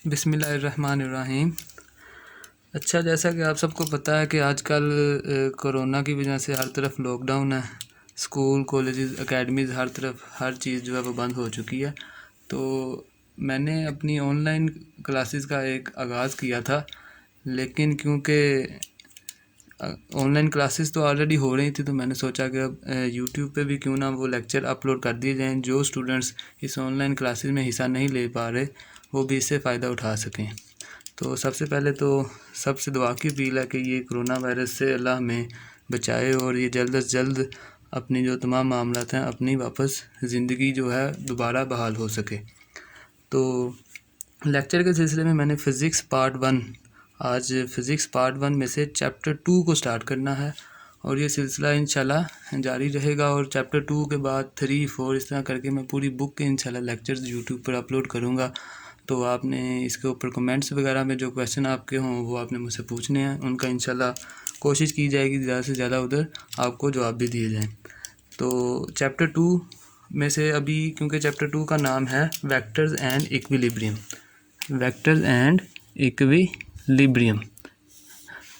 बिस्मिल्लाहिर्रहमानिर्रहीम। अच्छा, जैसा कि आप सबको पता है कि आजकल कोरोना की वजह से हर तरफ लॉकडाउन है। स्कूल, कॉलेजेस, एकेडमीज़, हर तरफ हर चीज़ जो है वो बंद हो चुकी है। तो मैंने अपनी ऑनलाइन क्लासेस का एक आगाज़ किया था, लेकिन क्योंकि ऑनलाइन क्लासेस तो ऑलरेडी हो रही थी, तो मैंने सोचा कि अब यूट्यूब पे भी क्यों ना वो लेक्चर अपलोड कर दिए जाएँ। जो स्टूडेंट्स इस ऑनलाइन क्लासेस में हिस्सा नहीं ले पा रहे, वो भी इससे फ़ायदा उठा सकें। तो सबसे पहले तो सबसे दुआ की अपील है कि ये कोरोना वायरस से अल्लाह हमें बचाए और ये जल्द से जल्द अपनी जो तमाम मामलात हैं अपनी वापस ज़िंदगी जो है दोबारा बहाल हो सके। तो लेक्चर के सिलसिले में मैंने फ़िज़िक्स पार्ट 1, आज फ़िज़िक्स पार्ट 1 में से चैप्टर 2 को स्टार्ट करना है और ये सिलसिला इंशाल्लाह जारी रहेगा। और चैप्टर 2 के बाद 3, 4 इस तरह करके मैं पूरी बुक के इंशाल्लाह लेक्चर्स यूट्यूब पर अपलोड करूँगा। तो आपने इसके ऊपर कमेंट्स वगैरह में जो क्वेश्चन आपके हों वो आपने मुझसे पूछने हैं, उनका इंशाल्लाह कोशिश की जाएगी ज़्यादा से ज़्यादा उधर आपको जवाब भी दिए जाएँ। तो चैप्टर 2 में से अभी, क्योंकि चैप्टर 2 का नाम है vectors and equilibrium, vectors and equilibrium,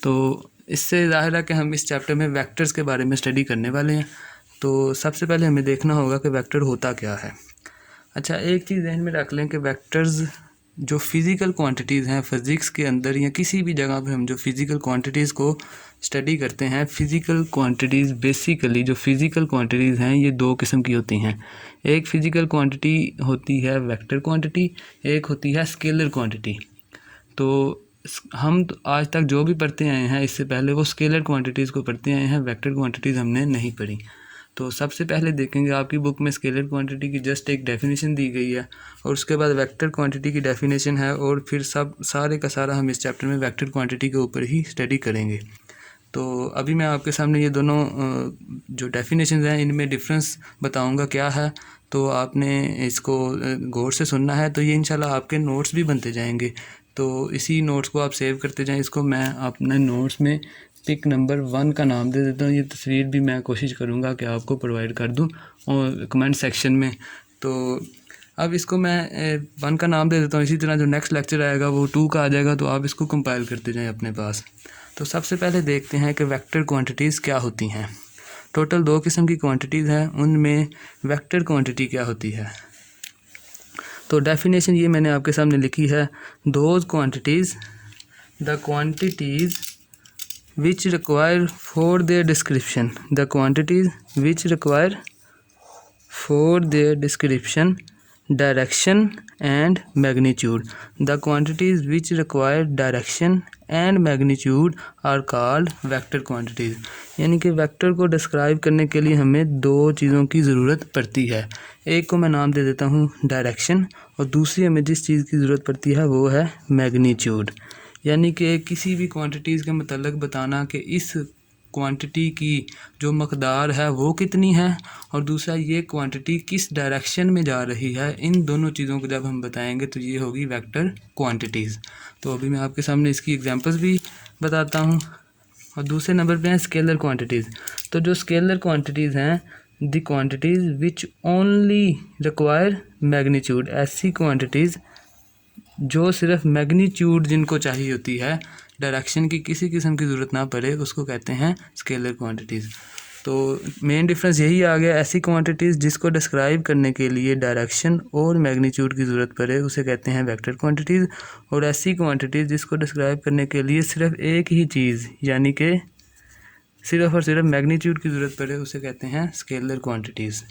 तो इससे ज़ाहिर है कि हम इस चैप्टर में वेक्टर्स के बारे में स्टडी करने वाले हैं। तो सबसे पहले हमें देखना होगा कि वेक्टर होता क्या है। अच्छा, एक चीज़ ध्यान में रख लें कि वेक्टर्स जो फ़िज़िकल क्वांटिटीज़ हैं फ़िज़िक्स के अंदर या किसी भी जगह पे हम जो फ़िज़िकल क्वांटिटीज़ को स्टडी करते हैं, फ़िज़िकल क्वांटिटीज़ बेसिकली जो फ़िज़िकल क्वांटिटीज़ हैं ये दो किस्म की होती हैं। एक फ़िज़िकल क्वांटिटी होती है वेक्टर क्वांटिटी, एक होती है स्केलर क्वांटिटी। तो हम तो आज तक जो भी पढ़ते आए हैं इससे पहले वो स्केलर क्वांटिटीज़ को पढ़ते आए हैं, वेक्टर क्वांटिटीज़ हमने नहीं पढ़ी। तो सबसे पहले देखेंगे आपकी बुक में स्केलर क्वांटिटी की जस्ट एक डेफिनेशन दी गई है और उसके बाद वेक्टर क्वांटिटी की डेफिनेशन है और फिर सारे का सारा हम इस चैप्टर में वेक्टर क्वांटिटी के ऊपर ही स्टडी करेंगे। तो अभी मैं आपके सामने ये दोनों जो डेफिनेशन हैं इनमें डिफरेंस बताऊंगा क्या है, तो आपने इसको गौर से सुनना है। तो ये इंशाल्लाह आपके नोट्स भी बनते जाएंगे, तो इसी नोट्स को आप सेव करते जाएं। इसको मैं अपने नोट्स में पिक नंबर 1 का नाम दे देता हूँ। ये तस्वीर भी मैं कोशिश करूँगा कि आपको प्रोवाइड कर दूँ और कमेंट सेक्शन में। तो अब इसको मैं 1 का नाम दे देता हूँ। इसी तरह जो नेक्स्ट लेक्चर आएगा वो 2 का आ जाएगा, तो आप इसको कंपाइल करते जाएं अपने पास। तो सबसे पहले देखते हैं कि वेक्टर क्वांटिटीज़ क्या होती हैं। टोटल 2 किस्म की क्वांटिटीज़ हैं, उनमें वेक्टर क्वांटिटी क्या होती है। तो डेफिनेशन ये मैंने आपके सामने लिखी है, those quantities the quantities which require for their description, the quantities which require for their description direction and magnitude, the quantities which require direction and magnitude are called vector quantities। यानी कि vector को describe करने के लिए हमें दो चीज़ों की ज़रूरत पड़ती है। एक को मैं नाम दे देता हूँ डायरेक्शन और दूसरी हमें जिस चीज़ की ज़रूरत पड़ती है वो है मैग्नीट्यूड। यानी कि किसी भी क्वांटिटीज़ के मतलब बताना कि इस क्वांटिटी की जो मकदार है वो कितनी है और दूसरा ये क्वांटिटी किस डायरेक्शन में जा रही है। इन दोनों चीज़ों को जब हम बताएंगे तो ये होगी वेक्टर क्वांटिटीज़। तो अभी मैं आपके सामने इसकी एग्जांपल्स भी बताता हूँ। और दूसरे नंबर पे हैं स्केलर क्वांटिटीज़। तो जो स्केलर क्वांटिटीज़ हैं, the quantities which only require magnitude, ऐसी क्वांटिटीज़ जो सिर्फ मैग्नीट्यूड जिनको चाहिए होती है, डायरेक्शन की किसी किस्म की ज़रूरत ना पड़े, उसको कहते हैं स्केलर क्वांटिटीज़। तो मेन डिफरेंस यही आ गया, ऐसी क्वांटिटीज़ जिसको डिस्क्राइब करने के लिए डायरेक्शन और मैग्नीट्यूड की ज़रूरत पड़े उसे कहते हैं वेक्टर क्वांटिटीज़, और ऐसी क्वांटिटीज़ जिसको डिस्क्राइब करने के लिए सिर्फ एक ही चीज़ यानी कि सिर्फ और सिर्फ मैग्नीट्यूड की ज़रूरत पड़े उसे कहते हैं स्केलर क्वांटिटीज़।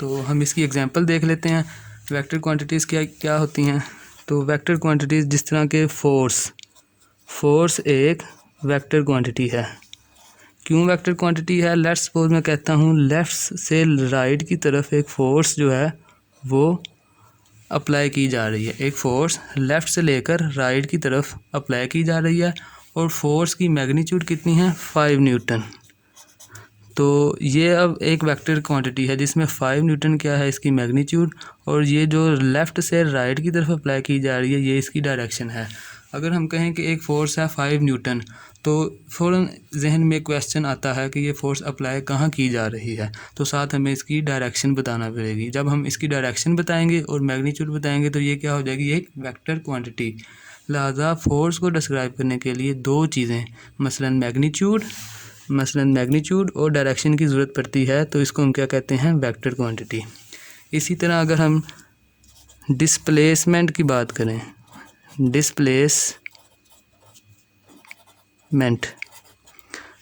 तो हम इसकी एग्जांपल देख लेते हैं वेक्टर क्वांटिटीज़ क्या क्या होती हैं। तो वेक्टर क्वांटिटीज़ जिस तरह के फोर्स एक वेक्टर क्वांटिटी है। क्यों वेक्टर क्वांटिटी है? लेट्स सपोज मैं कहता हूँ लेफ़्ट से राइट की तरफ एक फ़ोर्स जो है वो अप्लाई की जा रही है। एक फ़ोर्स लेफ़्ट से लेकर राइट की तरफ अप्लाई की जा रही है और फोर्स की मैग्नीट्यूड कितनी है? 5 न्यूटन। तो ये अब एक वेक्टर क्वांटिटी है जिसमें 5 न्यूटन क्या है इसकी मैग्नीट्यूड, और ये जो लेफ़्ट से राइट की तरफ अप्लाई की जा रही है ये इसकी डायरेक्शन है। अगर हम कहें कि एक फ़ोर्स है 5 न्यूटन, तो फ़ौरन जहन में क्वेश्चन आता है कि ये फ़ोर्स अप्लाई कहाँ की जा रही है, तो साथ हमें इसकी डायरेक्शन बताना पड़ेगी। जब हम इसकी डायरेक्शन बताएंगे और मैग्नीट्यूड बताएंगे तो ये क्या हो जाएगी, एक वेक्टर क्वांटिटी। लिहाजा फ़ोर्स को डिस्क्राइब करने के लिए दो चीज़ें मसलन मैग्नीट्यूड और डायरेक्शन की ज़रूरत पड़ती है, तो इसको हम क्या कहते हैं, वेक्टर क्वांटिटी। इसी तरह अगर हम डिस्प्लेसमेंट की बात करें,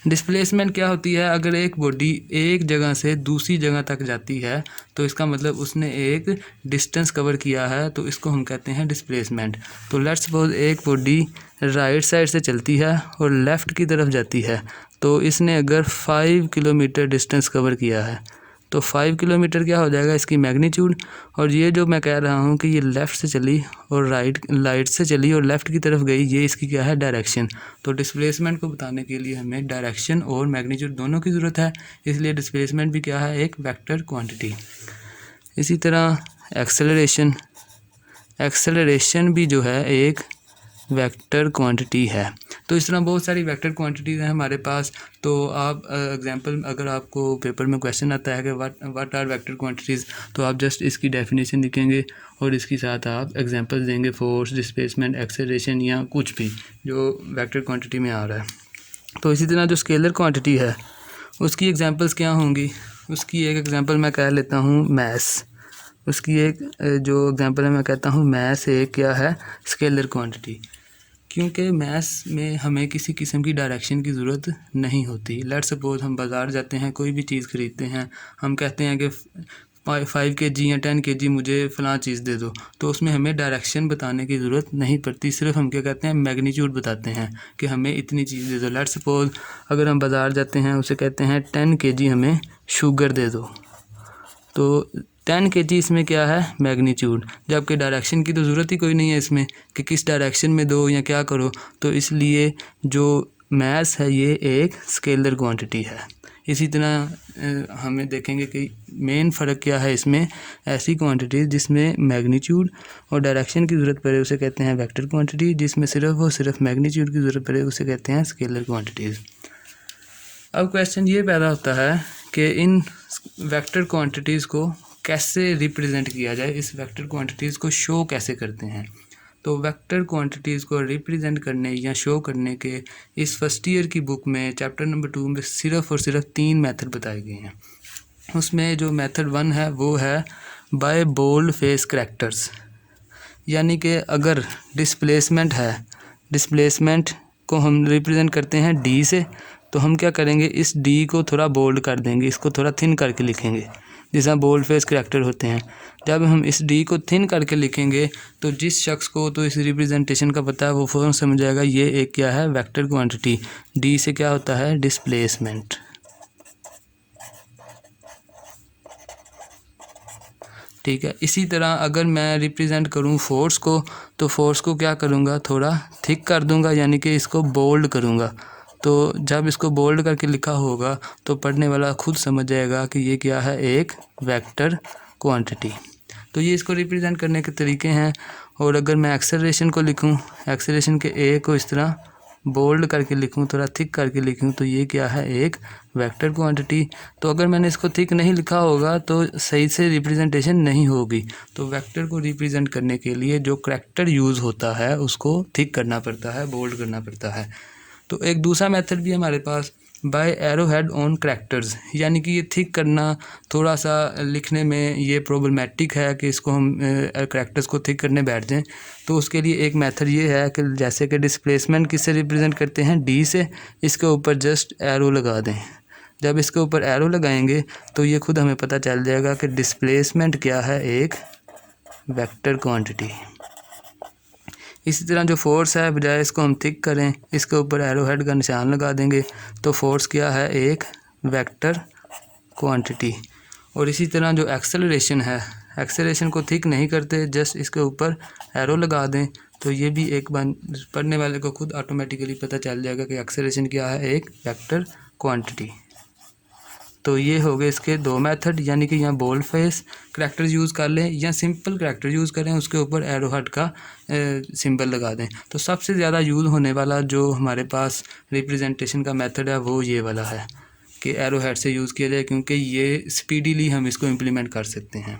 डिस्प्लेसमेंट क्या होती है, अगर एक बॉडी एक जगह से दूसरी जगह तक जाती है तो इसका मतलब उसने एक डिस्टेंस कवर किया है, तो इसको हम कहते हैं डिस्प्लेसमेंट। तो लेट्स सपोज एक बॉडी राइट साइड से चलती है और लेफ़्ट की तरफ जाती है, तो इसने अगर 5 किलोमीटर डिस्टेंस कवर किया है तो 5 किलोमीटर क्या हो जाएगा, इसकी मैग्नीट्यूड। और ये जो मैं कह रहा हूँ कि ये लेफ़्ट से चली और राइट से चली और लेफ़्ट की तरफ गई, ये इसकी क्या है, डायरेक्शन। तो डिस्प्लेसमेंट को बताने के लिए हमें डायरेक्शन और मैग्नीट्यूड दोनों की ज़रूरत है, इसलिए डिस्प्लेसमेंट भी क्या है, एक वेक्टर क्वांटिटी। इसी तरह एक्सेलरेशन भी जो है एक वेक्टर क्वांटिटी है। तो इस तरह बहुत सारी वेक्टर क्वांटिटीज़ हैं हमारे पास। तो आप एग्जांपल, अगर आपको पेपर में क्वेश्चन आता है कि व्हाट आर वेक्टर क्वांटिटीज़, तो आप जस्ट इसकी डेफिनेशन लिखेंगे और इसके साथ आप एग्जांपल्स देंगे, फोर्स, डिस्प्लेसमेंट, एक्सेलरेशन या कुछ भी जो वेक्टर क्वांटिटी में आ रहा है। तो इसी तरह जो स्केलर क्वांटिटी है उसकी एग्जांपल्स क्या होंगी, उसकी एक एग्जांपल मैं कह लेता हूँ मैस। उसकी एक जो एग्जांपल है मैं कहता हूँ मैस एक क्या है, स्केलर क्वांटिटी। क्योंकि मैथ्स में हमें किसी किस्म की डायरेक्शन की ज़रूरत नहीं होती। लेट्स सपोज हम बाज़ार जाते हैं, कोई भी चीज़ ख़रीदते हैं, हम कहते हैं कि 5 kg या 10 kg मुझे फ़लाँ चीज़ दे दो, तो उसमें हमें डायरेक्शन बताने की ज़रूरत नहीं पड़ती, सिर्फ हम क्या कहते हैं, मैग्नीट्यूड बताते हैं कि हमें इतनी चीज़ दे दो। लेट्स सपोज अगर हम बाज़ार जाते हैं, उसे कहते हैं 10 kg हमें शुगर दे दो, तो 10 kg इसमें क्या है, मैग्नीट्यूड, जबकि डायरेक्शन की तो ज़रूरत ही कोई नहीं है इसमें कि किस डायरेक्शन में दो या क्या करो। तो इसलिए जो मैस है ये एक स्केलर क्वांटिटी है। इसी तरह हमें देखेंगे कि मेन फ़र्क क्या है इसमें, ऐसी क्वांटिटीज़ जिसमें मैग्नीट्यूड और डायरेक्शन की ज़रूरत पड़े उसे कहते हैं वेक्टर क्वांटिटी, जिसमें सिर्फ मैग्नीट्यूड की ज़रूरत पड़े उसे कहते हैं स्केलर क्वांटिटीज़। अब क्वेश्चन ये पैदा होता है कि इन वेक्टर क्वांटिटीज़ को कैसे रिप्रेजेंट किया जाए, इस वेक्टर क्वांटिटीज़ को शो कैसे करते हैं। तो वेक्टर क्वांटिटीज़ को रिप्रेजेंट करने या शो करने के इस फर्स्ट ईयर की बुक में चैप्टर नंबर 2 में सिर्फ़ और सिर्फ 3 मेथड बताए गए हैं। उसमें जो मेथड 1 है वो है बाय बोल्ड फेस करैक्टर्स, यानी कि अगर डिस्प्लेसमेंट है, डिस्प्लेसमेंट को हम रिप्रेजेंट करते हैं डी से, तो हम क्या करेंगे, इस डी को थोड़ा बोल्ड कर देंगे, इसको थोड़ा थिन करके लिखेंगे, जैसा बोल्ड फेस करैक्टर होते हैं। जब हम इस डी को थिन करके लिखेंगे तो जिस शख्स को तो इस रिप्रेजेंटेशन का पता है वो फ़ौरन समझ जाएगा ये एक क्या है, वेक्टर क्वांटिटी। डी से क्या होता है, डिस्प्लेसमेंट। ठीक है। इसी तरह अगर मैं रिप्रेजेंट करूं फोर्स को, तो फोर्स को क्या करूंगा, थोड़ा थिक कर दूंगा, यानी कि इसको बोल्ड करूंगा। तो जब इसको बोल्ड करके लिखा होगा तो पढ़ने वाला खुद समझ जाएगा कि ये क्या है, एक वेक्टर क्वांटिटी। तो ये इसको रिप्रेजेंट करने के तरीके हैं। और अगर मैं एक्सेलरेशन को लिखूं, एक्सेलरेशन के ए को इस तरह बोल्ड करके लिखूं, थोड़ा थिक करके लिखूं, तो ये क्या है, एक वेक्टर क्वांटिटी। तो अगर मैंने इसको थिक नहीं लिखा होगा तो सही से रिप्रेजेंटेशन नहीं होगी। तो वेक्टर को रिप्रेजेंट करने के लिए जो करैक्टर यूज़ होता है उसको थिक करना पड़ता है, बोल्ड करना पड़ता है। तो एक दूसरा मेथड भी हमारे पास by arrow head on characters, यानी कि ये थिक करना थोड़ा सा लिखने में ये प्रॉब्लमेटिक है कि इसको हम करैक्टर्स को थिक करने बैठ जाएं। तो उसके लिए एक मेथड ये है कि जैसे कि डिस्प्लेसमेंट किससे रिप्रेजेंट करते हैं, डी से, इसके ऊपर जस्ट एरो लगा दें। जब इसके ऊपर एरो लगाएंगे तो ये खुद हमें पता चल जाएगा कि डिस्प्लेसमेंट क्या है, एक वेक्टर क्वांटिटी। इसी तरह जो फोर्स है, बजाय इसको हम थिक करें, इसके ऊपर एरो हेड का निशान लगा देंगे, तो फोर्स क्या है, एक वेक्टर क्वांटिटी। और इसी तरह जो एक्सेलरेशन है, एक्सेलरेशन को थिक नहीं करते, जस्ट इसके ऊपर एरो लगा दें, तो ये भी एक पढ़ने वाले को खुद ऑटोमेटिकली पता चल जाएगा कि एक्सेलरेशन क्या है, एक वेक्टर क्वांटिटी। तो ये हो गए इसके दो मेथड, यानी कि यहाँ बोल्ड फेस करैक्टर्स यूज़ कर लें या सिंपल करैक्टर यूज़ करें, उसके ऊपर एरो हेड का सिंबल लगा दें। तो सबसे ज़्यादा यूज़ होने वाला जो हमारे पास रिप्रेजेंटेशन का मेथड है वो ये वाला है कि एरो हेड से यूज़ किया जाए, क्योंकि ये स्पीडीली हम इसको इम्प्लीमेंट कर सकते हैं।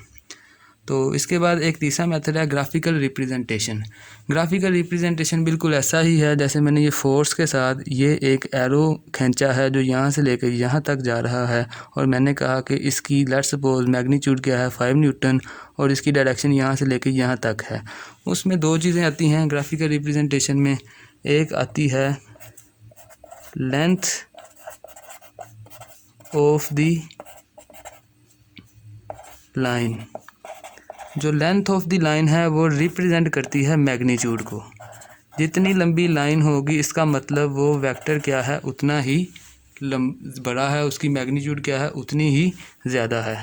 तो इसके बाद एक तीसरा मेथड है ग्राफिकल रिप्रेजेंटेशन। ग्राफिकल रिप्रेजेंटेशन बिल्कुल ऐसा ही है जैसे मैंने ये फोर्स के साथ ये एक एरो खींचा है जो यहाँ से लेकर यहाँ तक जा रहा है, और मैंने कहा कि इसकी लेट्स सपोज मैग्नीट्यूड क्या है 5 न्यूटन, और इसकी डायरेक्शन यहाँ से लेकर यहाँ तक है। उसमें दो चीज़ें आती हैं ग्राफिकल रिप्रेजेंटेशन में। एक आती है लेंथ ऑफ द लाइन। जो लेंथ ऑफ द लाइन है वो रिप्रेजेंट करती है मैग्नीट्यूड को। जितनी लंबी लाइन होगी इसका मतलब वो वेक्टर क्या है उतना ही बड़ा है, उसकी मैग्नीट्यूड क्या है उतनी ही ज़्यादा है।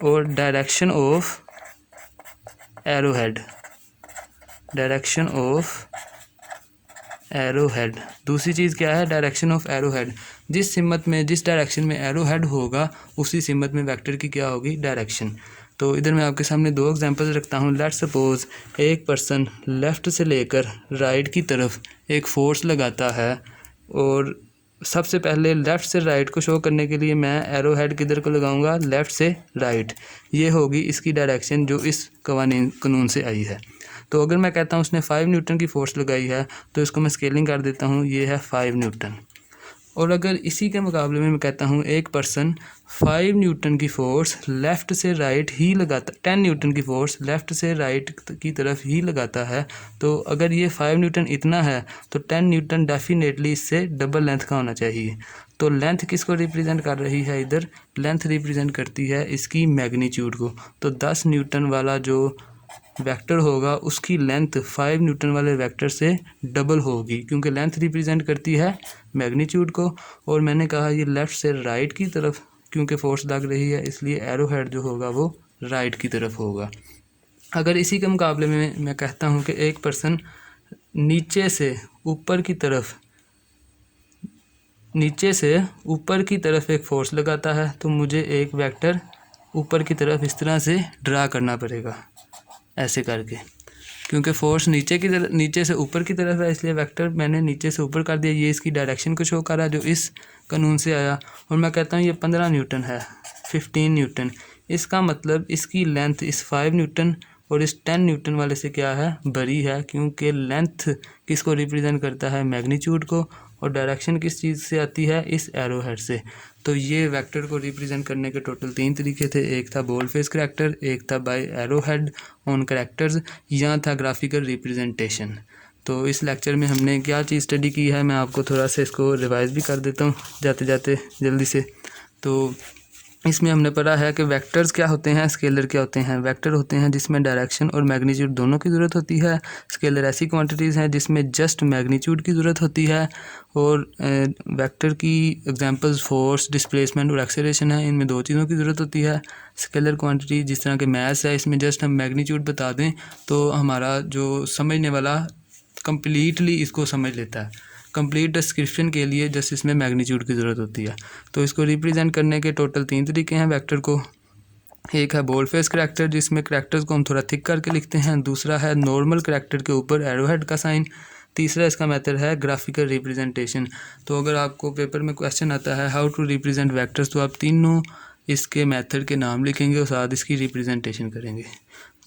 और direction of arrow head, direction of arrow head, दूसरी चीज़ क्या है डायरेक्शन ऑफ एरो हेड। जिस सिमत में जिस डायरेक्शन में एरो हेड होगा उसी सिमत में वेक्टर की क्या होगी डायरेक्शन। तो इधर मैं आपके सामने दो एग्जांपल्स रखता हूँ। लेट्स सपोज एक पर्सन लेफ़्ट से लेकर राइट की तरफ एक फोर्स लगाता है, और सबसे पहले लेफ़्ट से राइट को शो करने के लिए मैं एरो हेड किधर को लगाऊंगा, लेफ़्ट से राइट। ये होगी इसकी डायरेक्शन जो इस कानून से आई है। तो अगर मैं कहता हूँ उसने 5 न्यूटन की फ़ोर्स लगाई है तो इसको मैं स्केलिंग कर देता हूँ, ये है 5 न्यूटन। और अगर इसी के मुकाबले में मैं कहता हूँ एक पर्सन 5 न्यूटन की फ़ोर्स लेफ़्ट से राइट ही लगाता, 10 न्यूटन की फ़ोर्स लेफ़्ट से राइट की तरफ ही लगाता है, तो अगर ये 5 न्यूटन इतना है तो 10 न्यूटन डेफिनेटली इससे डबल लेंथ का होना चाहिए। तो लेंथ किसको रिप्रेजेंट कर रही है इधर, लेंथ रिप्रेजेंट करती है इसकी मैग्नीट्यूड को। तो 10 न्यूटन वाला जो वेक्टर होगा उसकी लेंथ 5 न्यूटन वाले वेक्टर से डबल होगी, क्योंकि लेंथ रिप्रेजेंट करती है मैग्नीट्यूड को। और मैंने कहा ये लेफ़्ट से राइट की तरफ क्योंकि फोर्स लग रही है, इसलिए एरो हेड जो होगा वो राइट की तरफ होगा। अगर इसी के मुकाबले में मैं कहता हूँ कि एक पर्सन नीचे से ऊपर की तरफ एक फोर्स लगाता है, तो मुझे एक वेक्टर ऊपर की तरफ इस तरह से ड्रा करना पड़ेगा, ऐसे करके, क्योंकि फोर्स नीचे से ऊपर की तरफ है, इसलिए वेक्टर मैंने नीचे से ऊपर कर दिया। ये इसकी डायरेक्शन को शो कर रहा है जो इस कानून से आया। और मैं कहता हूँ ये 15 न्यूटन है, 15 न्यूटन। इसका मतलब इसकी लेंथ इस 5 न्यूटन और इस 10 न्यूटन वाले से क्या है, बड़ी है, क्योंकि लेंथ किसको रिप्रेजेंट करता है, मैग्नीट्यूड को, और डायरेक्शन किस चीज़ से आती है, इस एरो हेड से। तो ये वेक्टर को रिप्रेजेंट करने के टोटल 3 तरीके थे। एक था बोल्ड फेस करैक्टर, एक था by arrow head on characters, या था ग्राफिकल रिप्रेजेंटेशन। तो इस लेक्चर में हमने क्या चीज़ स्टडी की है, मैं आपको थोड़ा सा इसको रिवाइज़ भी कर देता हूँ जाते जाते जल्दी से। तो इसमें हमने पढ़ा है कि वेक्टर्स क्या होते हैं, स्केलर क्या होते हैं। वेक्टर होते हैं जिसमें डायरेक्शन और मैग्नीट्यूड दोनों की ज़रूरत होती है। स्केलर ऐसी क्वांटिटीज़ हैं जिसमें जस्ट मैग्नीट्यूड की ज़रूरत होती है। और वेक्टर की एग्जांपल्स फोर्स, डिस्प्लेसमेंट और एक्सेलरेशन है, इनमें दो चीज़ों की ज़रूरत होती है। स्केलर क्वांटिटी जिस तरह के मैथ्स है, इसमें जस्ट हम मैग्नीट्यूड बता दें तो हमारा जो समझने वाला कम्प्लीटली इसको समझ लेता है। कंप्लीट डिस्क्रिप्शन के लिए जस्ट इसमें मैग्नीट्यूड की ज़रूरत होती है। तो इसको रिप्रेजेंट करने के टोटल 3 तरीके हैं वेक्टर को। एक है बोल्ड फेस करैक्टर जिसमें करैक्टर्स को हम थोड़ा थिक करके लिखते हैं। दूसरा है नॉर्मल करैक्टर के ऊपर एरो हेड का साइन। तीसरा इसका मेथड है ग्राफिकल रिप्रेजेंटेशन। तो अगर आपको पेपर में क्वेश्चन आता है हाउ टू रिप्रेजेंट वेक्टर्स, तो आप तीनों इसके मेथड के नाम लिखेंगे और साथ इसकी रिप्रेजेंटेशन करेंगे।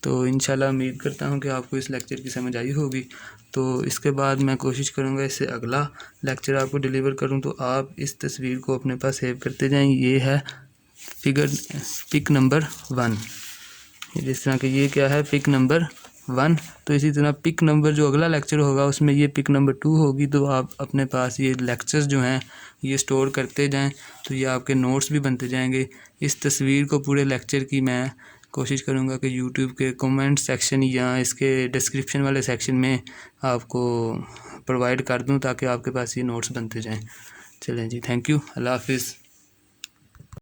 तो इंशाल्लाह उम्मीद करता हूँ कि आपको इस लेक्चर की समझ आई होगी। तो इसके बाद मैं कोशिश करूँगा इससे अगला लेक्चर आपको डिलीवर करूँ। तो आप इस तस्वीर को अपने पास सेव करते जाएं। ये है पिक नंबर 1। जिस तरह कि ये क्या है, पिक नंबर 1। तो इसी तरह पिक नंबर जो अगला लेक्चर होगा उसमें ये पिक नंबर 2 होगी। तो आप अपने पास ये लेक्चर्स जो हैं ये स्टोर करते जाएं, तो ये आपके नोट्स भी बनते जाएंगे। इस तस्वीर को पूरे लेक्चर की मैं कोशिश करूँगा कि यूट्यूब के कमेंट सेक्शन या इसके डिस्क्रिप्शन वाले सेक्शन में आपको प्रोवाइड कर दूँ ताकि आपके पास ये नोट्स बनते जाएं। चलें जी, थैंक यू, अल्लाह हाफिज़।